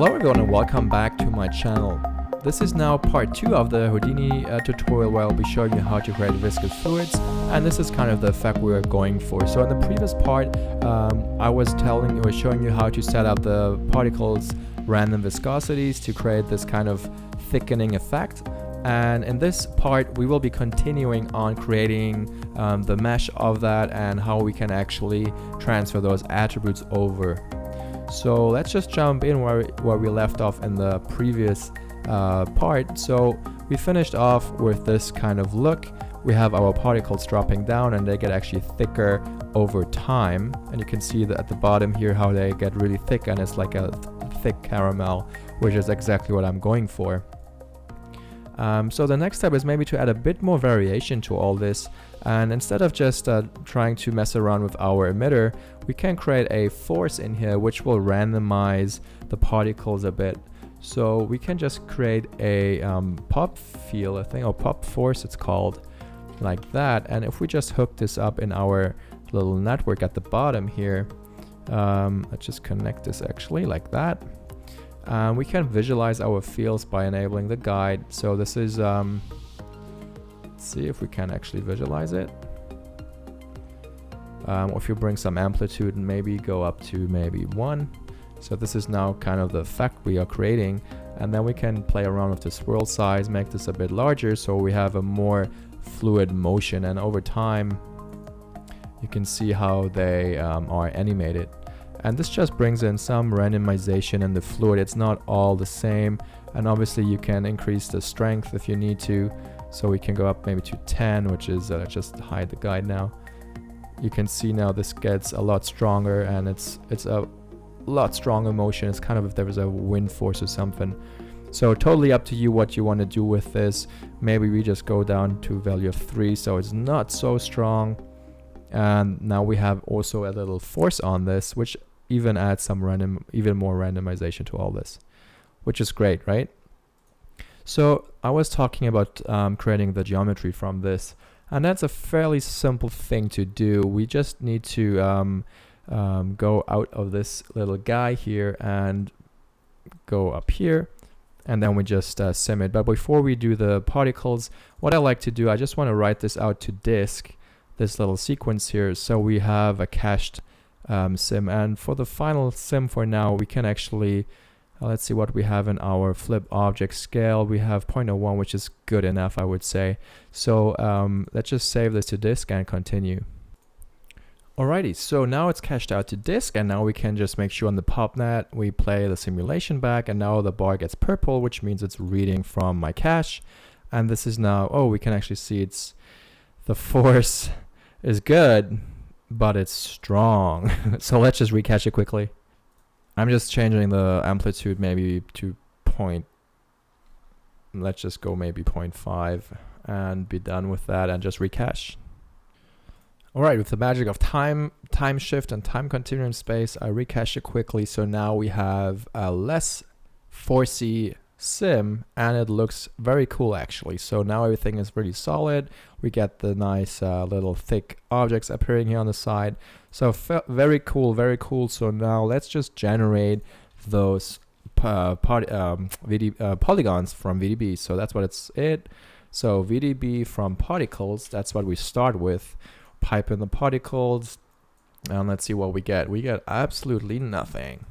Hello everyone and welcome back to my channel. This is now part 2 of the Houdini tutorial where I'll be showing you how to create viscous fluids, and this is kind of the effect we're going for. So in the previous part I was showing you how to set up the particles random viscosities to create this kind of thickening effect, and in this part we will be continuing on creating the mesh of that and how we can actually transfer those attributes over. So let's just jump in where we left off in the previous part. So we finished off with this kind of look. We have our particles dropping down and they get actually thicker over time, and you can see that at the bottom here how they get really thick, and it's like a thick caramel, which is exactly what I'm going for. So the next step is maybe to add a bit more variation to all this, and instead of just trying to mess around with our emitter, we can create a force in here which will randomize the particles a bit. So we can just create a pop field, I think, or pop force it's called, like that. And if we just hook this up in our little network at the bottom here, let's just connect this actually like that. We can visualize our fields by enabling the guide. So this is, let's see if we can actually visualize it. Or if you bring some amplitude and maybe go up to maybe 1. So this is now kind of the effect we are creating. And then we can play around with the swirl size, make this a bit larger so we have a more fluid motion. And over time, you can see how they are animated. And this just brings in some randomization in the fluid. It's not all the same. And obviously you can increase the strength if you need to. So we can go up maybe to 10, which is, just hide the guide now. You can see now this gets a lot stronger, and it's a lot stronger motion. It's kind of if there was a wind force or something. So totally up to you what you want to do with this. Maybe we just go down to value of 3, so it's not so strong. And now we have also a little force on this, which even adds some even more randomization to all this, which is great, right? So I was talking about creating the geometry from this, and that's a fairly simple thing to do. We just need to go out of this little guy here and go up here, and then we just sim it. But before we do the particles, what I like to do, I just want to write this out to disk, this little sequence here, so we have a cached sim. And for the final sim for now, we can actually let's see what we have in our flip object scale. We have 0.01, which is good enough, I would say. So let's just save this to disk and continue. Alrighty, so now it's cached out to disk, and now we can just make sure on the popnet we play the simulation back, and now the bar gets purple, which means it's reading from my cache. And this is now, oh, we can actually see it's the force is good, but it's strong. So let's just recache it quickly. I'm just changing the amplitude maybe to let's just go maybe 0.5 and be done with that and just recache. Alright, with the magic of time shift and time continuum space, I recache it quickly. So now we have a less forcey sim, and it looks very cool actually. So now everything is really solid. We get the nice little thick objects appearing here on the side. So very cool, very cool. So now let's just generate those polygons from VDB. So that's what it's So VDB from particles, that's what we start with. Pipe in the particles, and let's see what we get. We get absolutely nothing.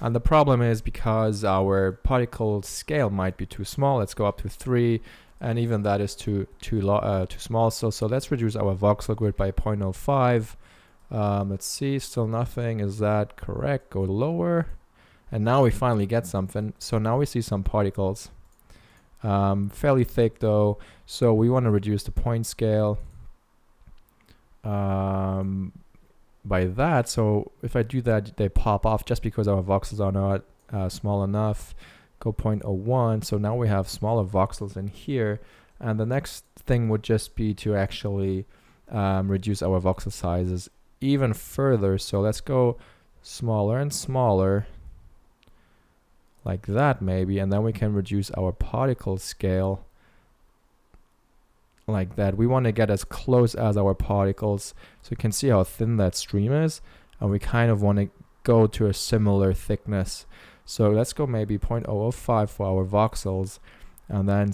And the problem is because our particle scale might be too small. Let's go up to 3, and even that is too small. So let's reduce our voxel grid by 0.05. Let's see, still nothing. Is that correct? Go lower, and now we finally get something. So now we see some particles, fairly thick though. So we want to reduce the point scale by that. So if I do that, they pop off just because our voxels are not small enough. Go 0.01. So now we have smaller voxels in here, and the next thing would just be to actually reduce our voxel sizes even further. So let's go smaller and smaller like that maybe, and then we can reduce our particle scale like that. We want to get as close as our particles, so you can see how thin that stream is, and we kind of want to go to a similar thickness. So let's go maybe 0.005 for our voxels, and then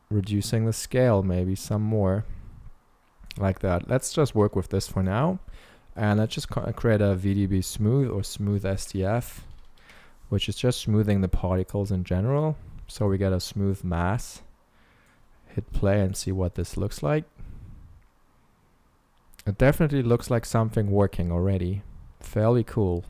reducing the scale maybe some more, like that. Let's just work with this for now, and let's just create a VDB smooth or smooth SDF, which is just smoothing the particles in general. So we get a smooth mass. Hit play and see what this looks like. It definitely looks like something working already. Fairly cool.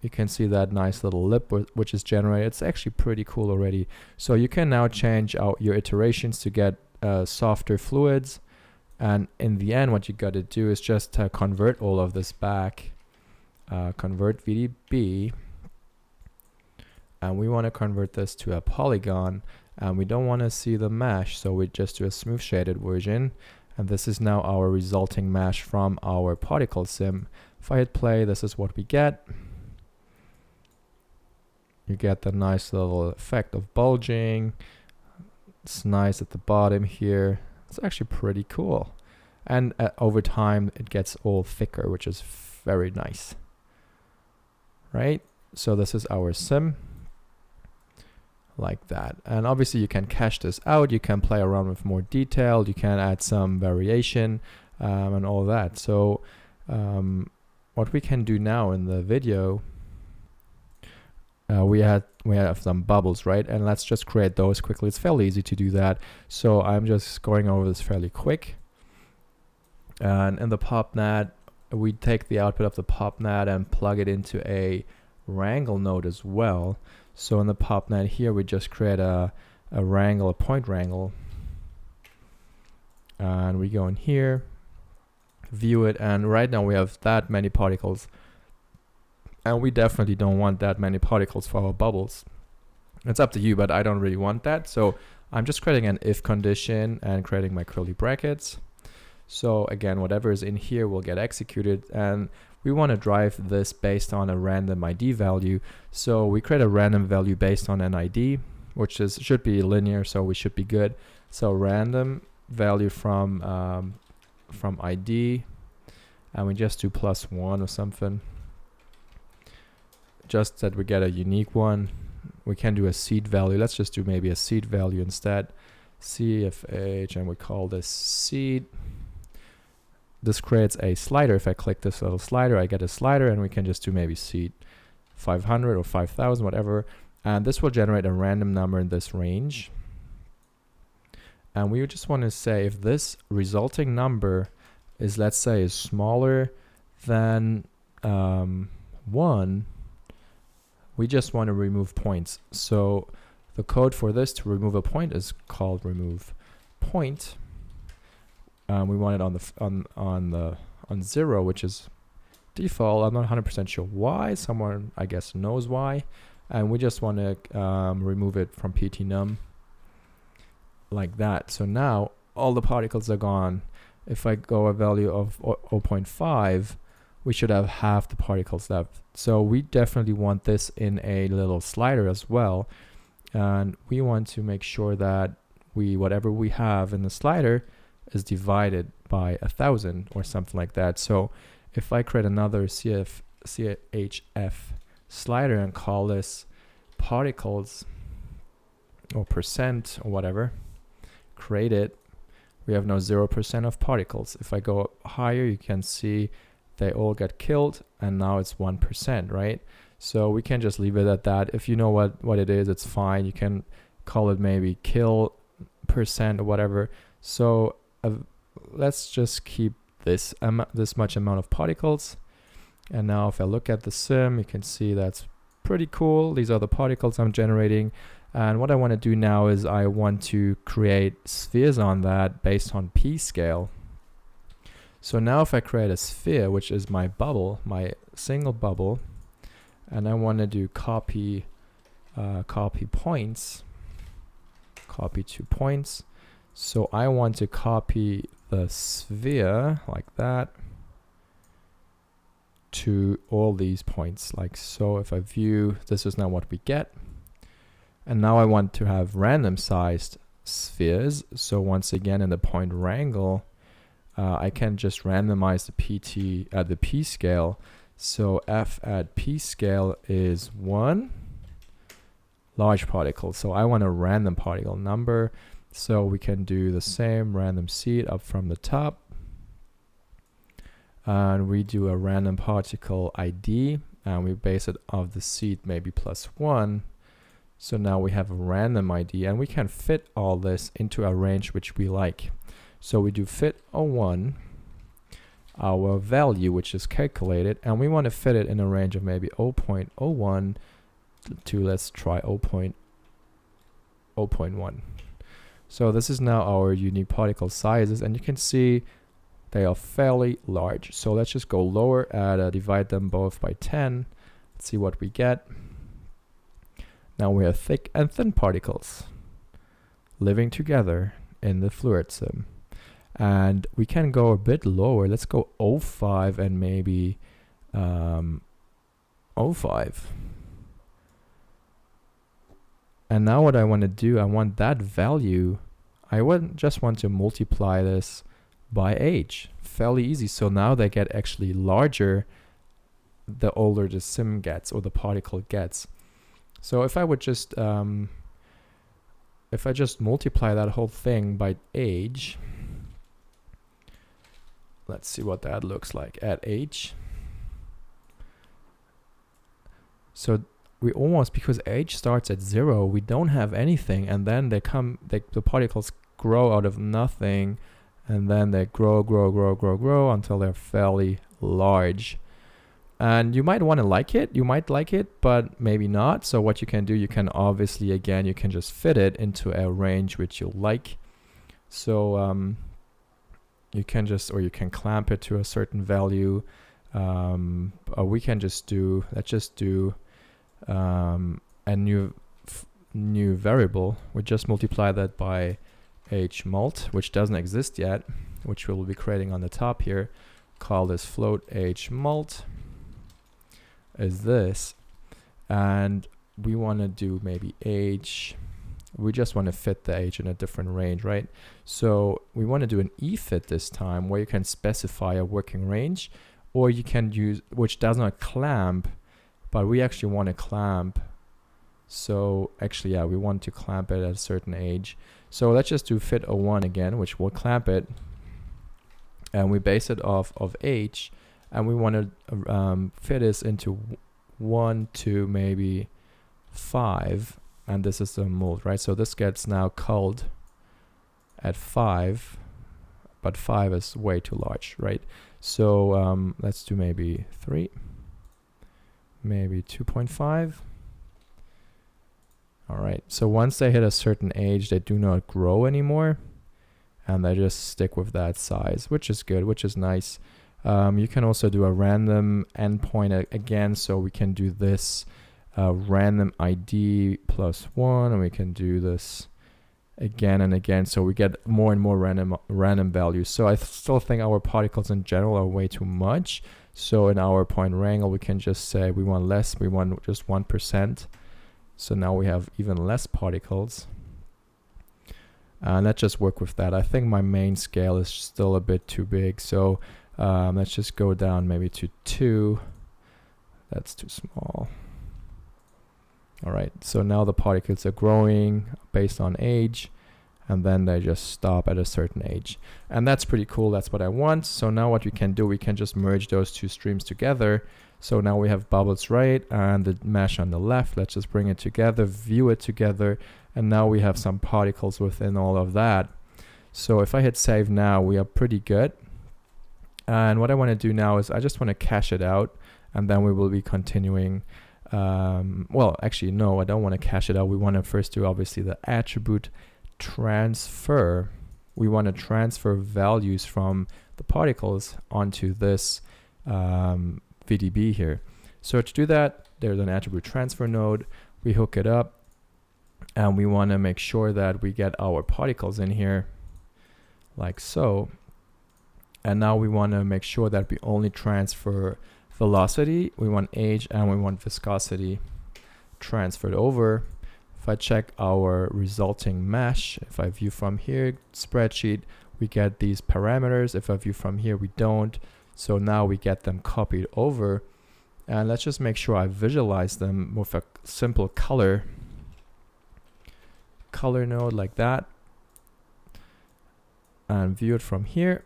You can see that nice little lip which is generated. It's actually pretty cool already. So you can now change out your iterations to get softer fluids. And in the end, what you got to do is just convert all of this back. Convert VDB. And we want to convert this to a polygon. And we don't want to see the mesh, so we just do a smooth shaded version. And this is now our resulting mesh from our particle sim. If I hit play, this is what we get. You get the nice little effect of bulging. It's nice at the bottom here. It's actually pretty cool. And over time, it gets all thicker, which is very nice. Right? So this is our sim. Like that. And obviously you can cache this out, you can play around with more detail, you can add some variation and all that. So what we can do now in the video, we have some bubbles, right? And let's just create those quickly. It's fairly easy to do that. So I'm just going over this fairly quick. And in the popnet, we take the output of the popnet and plug it into a wrangle node as well. So in the popnet here, we just create a wrangle, a point wrangle. And we go in here, view it, and right now we have that many particles. And we definitely don't want that many particles for our bubbles. It's up to you, but I don't really want that. So I'm just creating an if condition and creating my curly brackets. So again, whatever is in here will get executed, and we want to drive this based on a random ID value. So we create a random value based on an ID, which should be linear, so we should be good. So random value from ID, and we just do +1 or something. Just that we get a unique one. We can do a seed value. Let's just do maybe a seed value instead. CFH, and we call this seed. This creates a slider. If I click this little slider, I get a slider, and we can just do maybe seed 500 or 5,000, whatever. And this will generate a random number in this range. And we just want to say if this resulting number is, let's say, is smaller than 1, we just want to remove points. So the code for this to remove a point is called remove point. We want it on 0, which is default. I'm not 100% sure why. Someone, I guess, knows why. And we just want to remove it from ptnum like that. So now all the particles are gone. If I go a value of 0.5, we should have half the particles left. So we definitely want this in a little slider as well. And we want to make sure that whatever we have in the slider is divided by 1,000 or something like that. So if I create another CHF slider and call this particles or percent or whatever, create it, we have now 0% of particles. If I go higher, you can see they all get killed, and now it's 1%, right? So we can just leave it at that. If you know what it is, it's fine. You can call it maybe kill percent or whatever. So let's just keep this much amount of particles. And now if I look at the sim, you can see that's pretty cool. These are the particles I'm generating. And what I want to do now is I want to create spheres on that based on P scale. So now if I create a sphere, which is my bubble, my single bubble, and I want to do copy points, copy 2 points. So I want to copy the sphere like that to all these points, like so. If I view, this is now what we get. And now I want to have random sized spheres. So once again, in the point wrangle, I can just randomize the P scale So f at p scale is 1 large particle. So I want a random particle number. So we can do the same random seed up from the top. And we do a random particle ID, and we base it off the seed maybe +1. So now we have a random ID, and we can fit all this into a range which we like. So we do fit 01, our value which is calculated, and we want to fit it in a range of maybe 0.01 to, let's try 0.1. So this is now our unique particle sizes, and you can see they are fairly large. So let's just go lower and divide them both by 10. Let's see what we get. Now we have thick and thin particles living together in the fluid sim. And we can go a bit lower. Let's go 0.5 and maybe 0.5. And now what I want to do, I want that value, I just want to multiply this by age. Fairly easy. So now they get actually larger the older the sim gets, or the particle gets. So if I would just if I just multiply that whole thing by age, let's see what that looks like at age. So we almost, because age starts at 0, we don't have anything, and then the particles grow out of nothing, and then they grow until they're fairly large. And you might want to like it, but maybe not. So what you can do, you can obviously, again, you can just fit it into a range which you like. So you can just, or you can clamp it to a certain value. Or we can just do, let's just do a new variable. We just multiply that by hmult, which doesn't exist yet, which we'll be creating on the top here. Call this float hmult is this, and we want to do maybe age. We just want to fit the age in a different range, right? So we want to do an efit this time, where you can specify a working range, or you can use, which does not clamp, but we actually want to clamp. So actually, yeah, we want to clamp it at a certain age. So let's just do fit 01 again, which will clamp it, and we base it off of age, and we want to fit this into 1 to maybe 5, and this is the mold, right? So this gets now culled at 5, but 5 is way too large, right? So let's do maybe 3, maybe 2.5. All right, so once they hit a certain age, they do not grow anymore, and they just stick with that size, which is good, which is nice. You can also do a random endpoint again, so we can do this random ID +1, and we can do this again and again, so we get more and more random values. So I still think our particles in general are way too much. So in our point wrangle, we can just say we want less, we want just 1%. So now we have even less particles. Let's just work with that. I think my main scale is still a bit too big, so let's just go down maybe to 2. That's too small. All right, so now the particles are growing based on age, and then they just stop at a certain age. And that's pretty cool. That's what I want. So now what we can do, we can just merge those two streams together. So now we have bubbles right and the mesh on the left. Let's just bring it together, view it together, and now we have some particles within all of that. So if I hit save now, we are pretty good. And what I want to do now is I just want to cache it out, and then we will be continuing. Well, actually, no, I don't want to cache it out. We want to first do obviously the attribute transfer. We want to transfer values from the particles onto this VDB here. So to do that, there's an attribute transfer node. We hook it up, and we want to make sure that we get our particles in here like so. And now we want to make sure that we only transfer velocity, we want age, and we want viscosity transferred over. If I check our resulting mesh, if I view from here, spreadsheet, we get these parameters. If I view from here, we don't. So now we get them copied over. And let's just make sure I visualize them with a simple color node like that, and view it from here.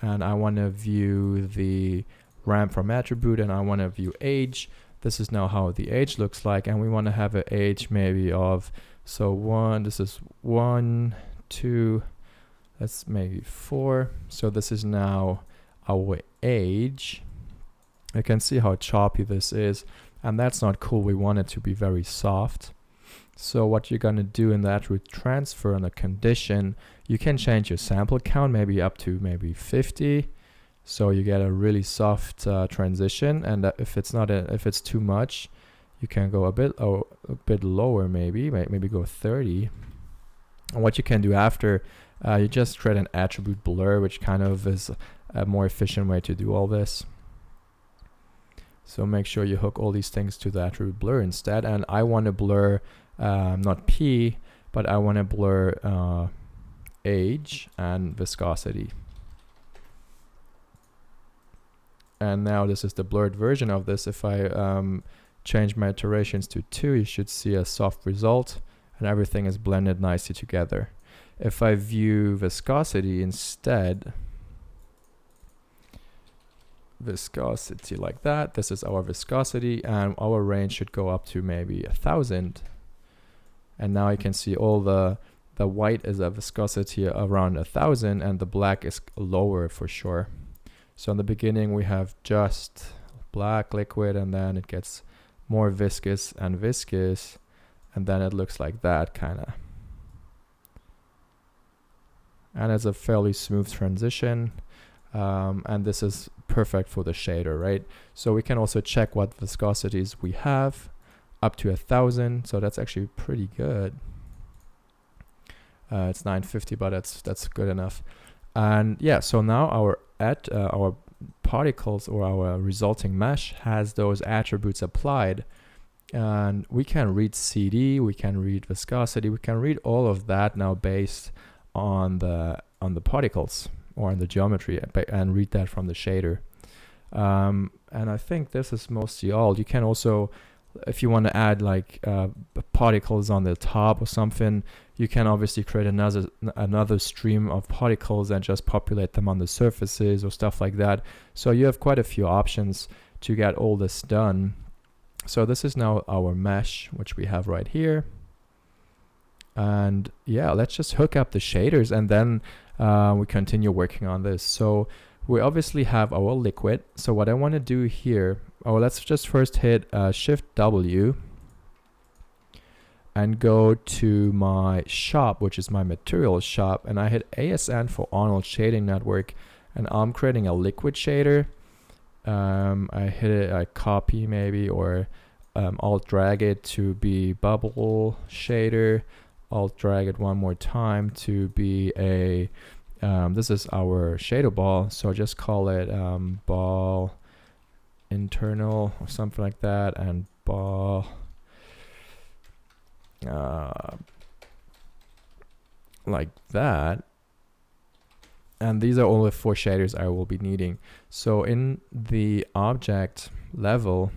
And I want to view the ramp from attribute, and I want to view age. This is now how the age looks like, and we want to have an age maybe of, so this is 1, 2, that's maybe 4. So this is now our age. You can see how choppy this is, and that's not cool. We want it to be very soft. So what you're going to do in the attribute transfer on a condition, you can change your sample count maybe up to maybe 50. So you get a really soft transition. And if it's too much, you can go a bit lower, maybe go 30. And what you can do after, you just create an attribute blur, which kind of is a more efficient way to do all this. So make sure you hook all these things to the attribute blur instead. And I want to blur not P, but I want to blur age and viscosity. And now this is the blurred version of this. If I change my iterations to 2, you should see a soft result, and everything is blended nicely together. If I view viscosity instead, viscosity like that, this is our viscosity, and our range should go up to maybe 1000. And now you can see all the white is a viscosity around 1000, and the black is lower for sure. So in the beginning we have just black liquid, and then it gets more viscous, and then it looks like that kind of. And it's a fairly smooth transition, and this is perfect for the shader, right? So we can also check what viscosities we have up to 1000. So that's actually pretty good. It's 950, but that's good enough. And yeah, so now our particles, or our resulting mesh, has those attributes applied, and we can read CD, we can read viscosity, we can read all of that now based on the particles or on the geometry, and read that from the shader. And I think this is mostly all. You can also, if you want to add like particles on the top or something, you can obviously create another stream of particles and just populate them on the surfaces or stuff like that. So you have quite a few options to get all this done. So this is now our mesh, which we have right here. And yeah, let's just hook up the shaders, and then we continue working on this. So we obviously have our liquid. So what I want to do here, let's just first hit Shift W and go to my shop, which is my materials shop, and I hit ASN for Arnold Shading Network, and I'm creating a liquid shader. I hit it, I copy maybe, or Alt drag it to be bubble shader. Alt drag it one more time to be a this is our shader ball, so just call it ball internal or something like that, and ball like that. And these are all the 4 shaders I will be needing. So in the object level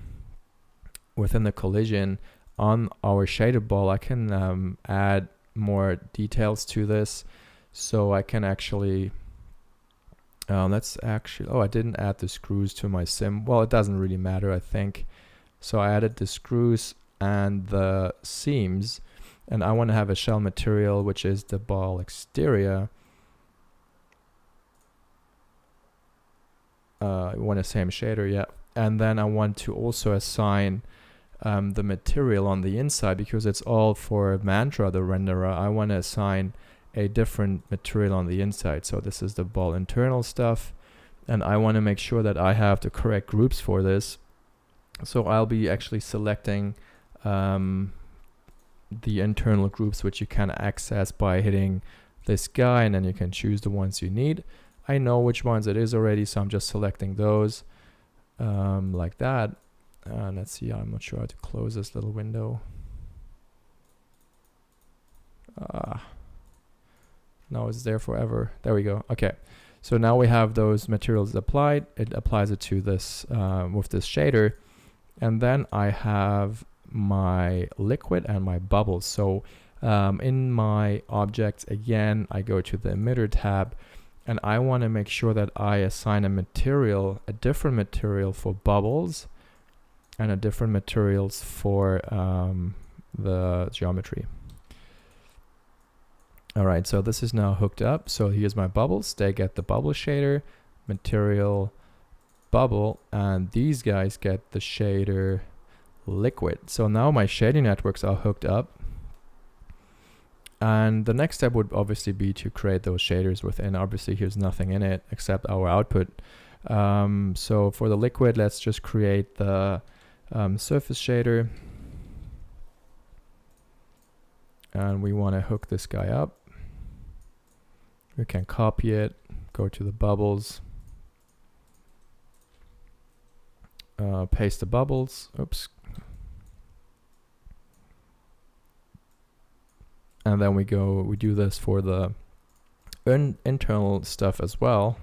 within the collision on our shader ball, I can add more details to this. So I can actually I didn't add the screws to my sim. Well, it doesn't really matter, I think. So I added the screws and the seams, and I want to have a shell material, which is the ball exterior. I want the same shader, yeah. And then I want to also assign the material on the inside, because it's all for Mantra, the renderer. I want to assign a different material on the inside. So this is the ball internal stuff, and I want to make sure that I have the correct groups for this. So I'll be actually selecting the internal groups, which you can access by hitting this guy, and then you can choose the ones you need. I know which ones it is already, so I'm just selecting those like that. Let's see, I'm not sure how to close this little window. No, it's there forever. There we go. Okay, So now we have those materials applied. It applies it to this with this shader. And then I have my liquid and my bubbles. So in my objects, again, I go to the emitter tab, and I want to make sure that I assign a different material for bubbles and a different materials for the geometry. All right, so this is now hooked up. So here's my bubbles. They get the bubble shader, material, bubble, and these guys get the shader liquid. So now my shading networks are hooked up. And the next step would obviously be to create those shaders within. Obviously, here's nothing in it except our output. So for the liquid, let's just create the surface shader. And we want to hook this guy up. We can copy it, go to the bubbles, paste the bubbles. Oops. And then we do this for the internal stuff as well.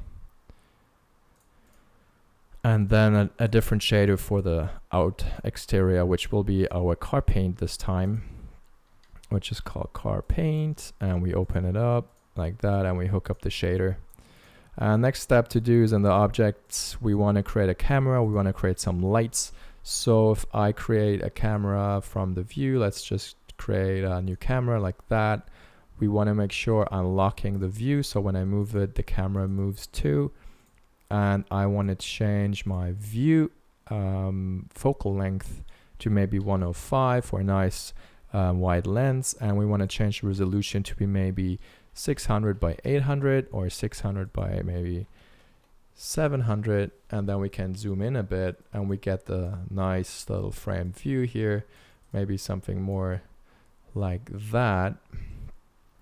And then a different shader for the out exterior, which will be our car paint this time, which is called car paint. And we open it up like that, and we hook up the shader. Next step to do is in the objects, we want to create a camera. We want to create some lights. So if I create a camera from the view, let's just create a new camera like that. We want to make sure I'm locking the view, so when I move it, the camera moves too. And I want to change my view focal length to maybe 105 for a nice wide lens, and we want to change the resolution to be maybe 600 by 800 or 600 by maybe 700, and then we can zoom in a bit and we get the nice little frame view here, maybe something more like that.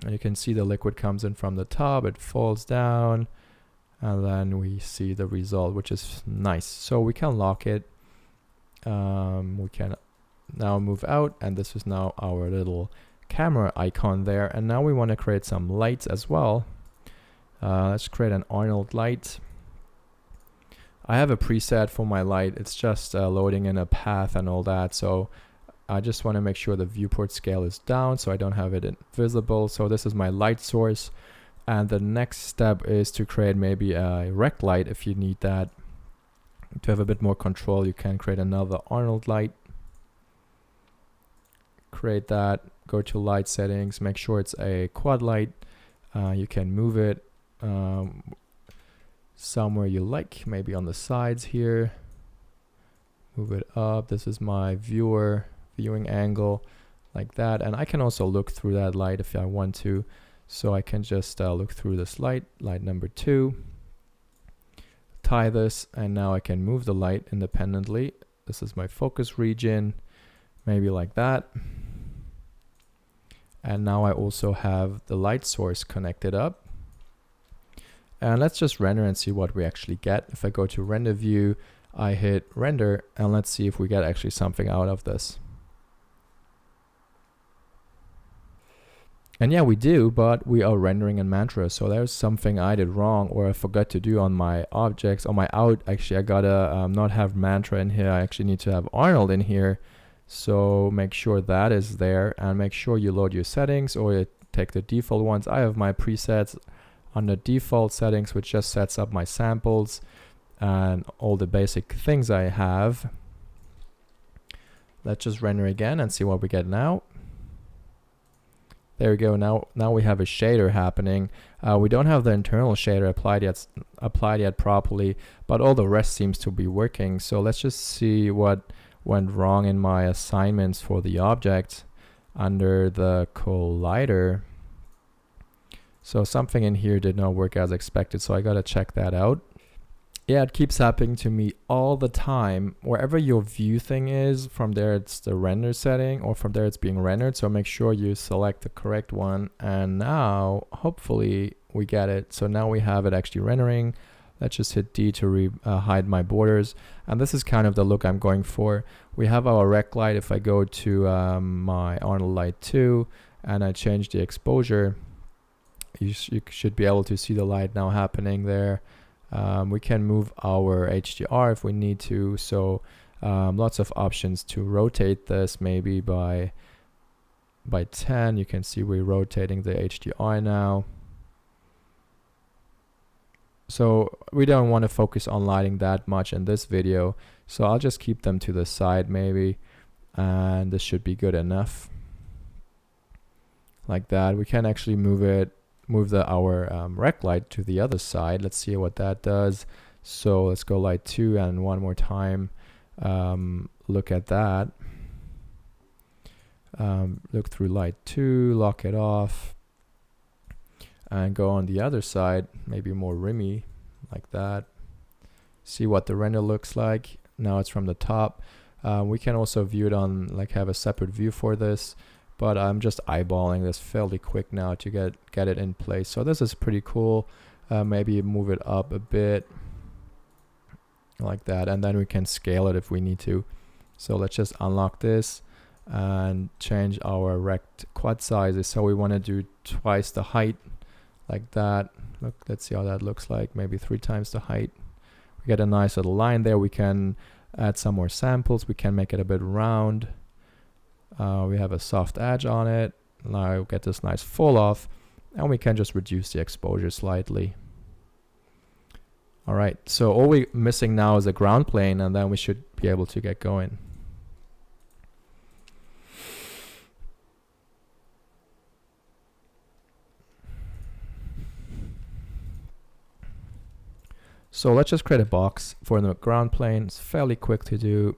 And you can see the liquid comes in from the top, it falls down, and then we see the result, which is nice. So we can lock it. We can now move out, and this is now our little camera icon there. And now we want to create some lights as well. Let's create an Arnold light. I have a preset for my light. It's just loading in a path and all that. So I just want to make sure the viewport scale is down so I don't have it visible. So this is my light source. And the next step is to create maybe a rec light if you need that. To have a bit more control, you can create another Arnold light. Create that, go to light settings, make sure it's a quad light. You can move it somewhere you like, maybe on the sides here. Move it up. This is my viewing angle, like that. And I can also look through that light if I want to. So I can just look through this light number 2. Tie this, and now I can move the light independently. This is my focus region, maybe like that. And now I also have the light source connected up. And let's just render and see what we actually get. If I go to render view, I hit render, and let's see if we get actually something out of this. And yeah, we do, but we are rendering in Mantra. So there's something I did wrong, or I forgot to do on my objects. On my out, actually, I gotta not have Mantra in here. I actually need to have Arnold in here. So make sure that is there, and make sure you load your settings, or you take the default ones. I have my presets under default settings, which just sets up my samples and all the basic things I have. Let's just render again and see what we get now. There we go. Now we have a shader happening. We don't have the internal shader applied yet properly, but all the rest seems to be working. So let's just see what went wrong in my assignments for the object under the collider. So something in here did not work as expected, so I gotta check that out. Yeah, it keeps happening to me all the time. Wherever your view thing is, from there it's the render setting, or from there it's being rendered. So make sure you select the correct one. And now, hopefully, we get it. So now we have it actually rendering. Let's just hit D to hide my borders. And this is kind of the look I'm going for. We have our rec light. If I go to my Arnold light 2 and I change the exposure, You should be able to see the light now happening there. We can move our HDR if we need to. So lots of options to rotate this, maybe by 10. You can see we're rotating the HDR now. So we don't want to focus on lighting that much in this video, so I'll just keep them to the side maybe, and this should be good enough. Like that. We can actually move our rec light to the other side. Let's see what that does. So let's go light 2, and one more time look at that. Look through light 2, lock it off, and go on the other side, maybe more rimmy, like that. See what the render looks like. Now it's from the top. We can also view it on, like, have a separate view for this, but I'm just eyeballing this fairly quick now to get it in place. So this is pretty cool. Maybe move it up a bit, like that, and then we can scale it if we need to. So let's just unlock this and change our rect quad sizes. So we want to do twice the height, like that. Look, let's see how that looks like. Maybe 3 times the height. We get a nice little line there. We can add some more samples. We can make it a bit round. We have a soft edge on it. Now get this nice fall off, and we can just reduce the exposure slightly. All right, so all we're missing now is a ground plane, and then we should be able to get going. So let's just create a box for the ground plane. It's fairly quick to do.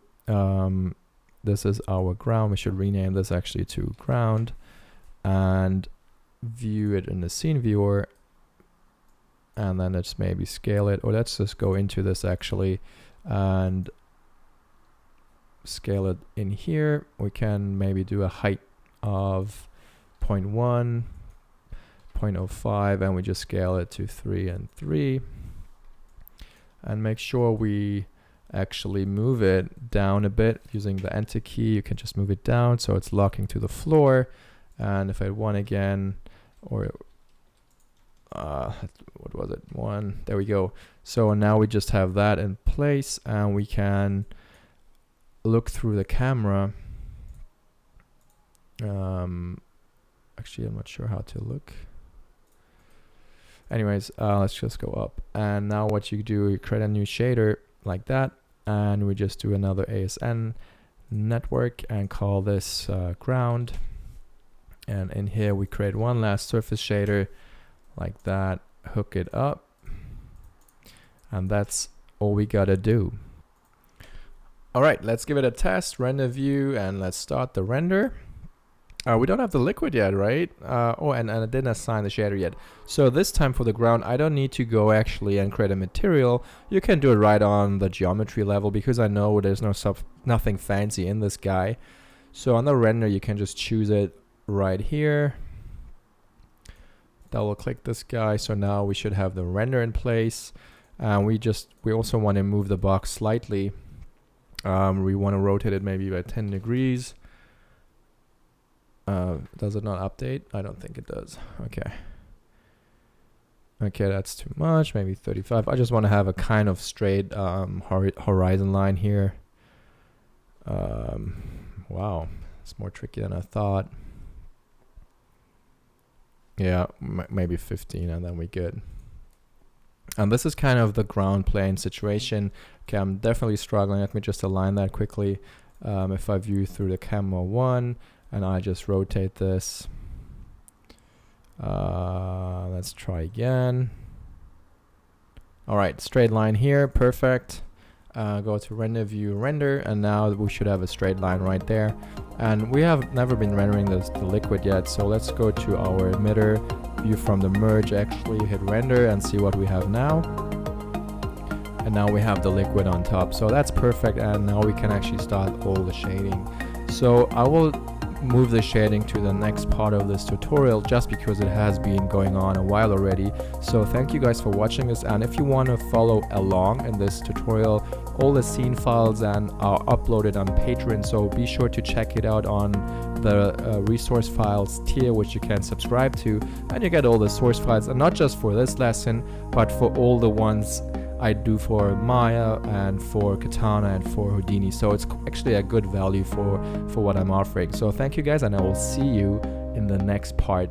This is our ground. We should rename this actually to ground and view it in the scene viewer. And then let's maybe scale it, or let's just go into this actually and scale it in here. We can maybe do a height of 0.1, 0.05, and we just scale it to 3 and 3. And make sure we actually move it down a bit using the enter key. You can just move it down so it's locking to the floor. And if I want again, or what was it, 1, there we go. So now we just have that in place, and we can look through the camera. Actually, I'm not sure how to look. Anyways, let's just go up, and now what you do, you create a new shader like that, and we just do another ASN network and call this ground, and in here we create one last surface shader like that, hook it up, and that's all we gotta do. All right, let's give it a test, render view, and let's start the render. We don't have the liquid yet, right? Oh, and I didn't assign the shader yet. So this time for the ground, I don't need to go actually and create a material. You can do it right on the geometry level, because I know there's nothing fancy in this guy. So on the render, you can just choose it right here. Double click this guy. So now we should have the render in place. We also want to move the box slightly. We want to rotate it maybe by 10 degrees. Does it not update? I don't think it does. Okay. Okay, that's too much. Maybe 35. I just want to have a kind of straight horizon line here. Wow, it's more tricky than I thought. Yeah, maybe 15, and then we're good. And this is kind of the ground plane situation. Okay, I'm definitely struggling. Let me just align that quickly. If I view through the camera 1, and I just rotate this. Let's try again. All right, straight line here, perfect. Go to render view, render, and now we should have a straight line right there. And we have never been rendering the liquid yet, so let's go to our emitter, view from the merge, actually hit render and see what we have now. And now we have the liquid on top, so that's perfect. And now we can actually start all the shading. So I will move the shading to the next part of this tutorial, just because it has been going on a while already. So thank you guys for watching this, and if you want to follow along in this tutorial, all the scene files and are uploaded on Patreon, so be sure to check it out on the resource files tier, which you can subscribe to, and you get all the source files, and not just for this lesson, but for all the ones I do for Maya and for Katana and for Houdini. So it's actually a good value for what I'm offering. So thank you guys, and I will see you in the next part.